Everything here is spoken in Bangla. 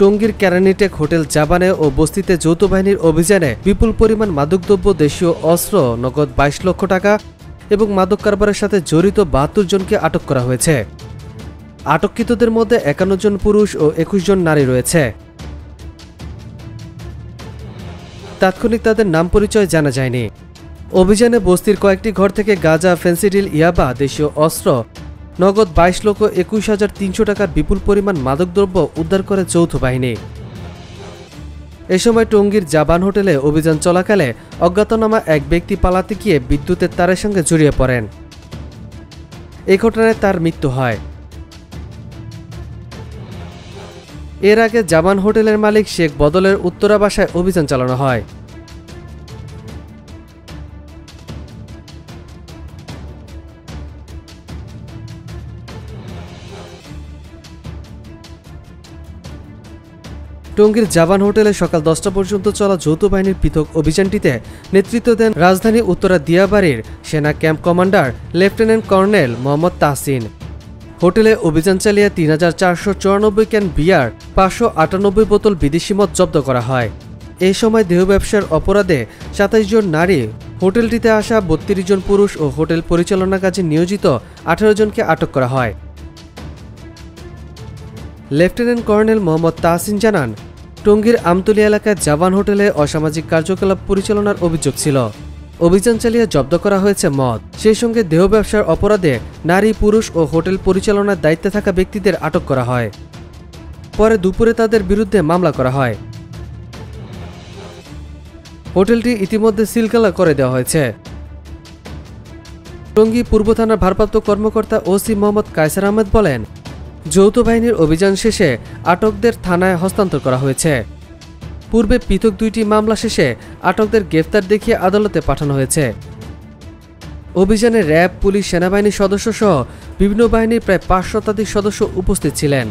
টঙ্গীর কেরানীটেক হোটেল জাবানে ও বস্তিতে যৌথ বাহিনীর অভিযানে বিপুল পরিমাণ মাদকদ্রব্য, দেশীয় অস্ত্র, নগদ 22 লক্ষ টাকা এবং মাদক কারবারের সাথে জড়িত 72 জনকে আটক করা হয়েছে। আটককৃতদের মধ্যে 51 জন পুরুষ ও 21 জন নারী রয়েছে। তাৎক্ষণিক তাদের নাম পরিচয় জানা যায়নি। অভিযানে বস্তির কয়েকটি ঘর থেকে গাঁজা, ফেন্সিডিল, ইয়াবা, দেশীয় অস্ত্র, নগদ 22,21,300 টাকার বিপুল পরিমাণ মাদকদ্রব্য উদ্ধার করে যৌথ বাহিনী। এ সময় টঙ্গীর জাবান হোটেলে অভিযান চলাকালে অজ্ঞাতনামা এক ব্যক্তি পালাতে গিয়ে বিদ্যুতের তারের সঙ্গে জড়িয়ে পড়েন। এ ঘটনায় তার মৃত্যু হয়। এর আগে জাবান হোটেলের মালিক শেখ বদলের উত্তরা বাসায় অভিযান চালানো হয়। টঙ্গীর জাবান হোটেলে সকাল 10টা পর্যন্ত চলা যৌথ বাহিনীর পৃথক অভিযানটিতে নেতৃত্ব দেন রাজধানী উত্তরা দিয়াবাড়ির সেনা camp commander lieutenant colonel Mohammad Tahsin. হোটেলে অভিযান চালিয়ে 3,494 ক্যান বিয়ার, 598 বোতল বিদেশি মদ জব্দ করা হয়। এই সময় দেহ ব্যবসার অপরাধে 27 জন নারী, হোটেলটিতে আসা 32 জন পুরুষ ও হোটেল পরিচালনা কাজে নিয়োজিত 18 জনকে আটক করা হয়। লেফটেন্যান্ট কর্নেল মোহাম্মদ তাহসিন জানান, টঙ্গীর আমতলী এলাকায় জাবান হোটেলে অসামাজিক কার্যকলাপ পরিচালনার অভিযোগ ছিল। অভিযান চালিয়ে জব্দ করা হয়েছে মদ, সেই সঙ্গে দেহ ব্যবসার অপরাধে নারী, পুরুষ ও হোটেল পরিচালনার দায়িত্বে থাকা ব্যক্তিদের আটক করা হয়। পরে দুপুরে তাদের বিরুদ্ধে মামলা করা হয়। হোটেলটি ইতিমধ্যে সিলগালা করে দেওয়া হয়েছে। টঙ্গী পূর্ব থানার ভারপ্রাপ্ত কর্মকর্তা ওসি মোহাম্মদ কায়সার আহমেদ বলেন, যৌথ বাহিনীর অভিযান শেষে আটকদের থানায় হস্তান্তর করা হয়েছে। পূর্বে পৃথক 2টি মামলা শেষে আটকদের গ্রেফতার দেখিয়ে আদালতে পাঠানো হয়েছে। অভিযানে র্যাব, পুলিশ, সেনাবাহিনীর সদস্য সহ বিভিন্ন বাহিনীর প্রায় 5 শতাধিক সদস্য উপস্থিত ছিলেন।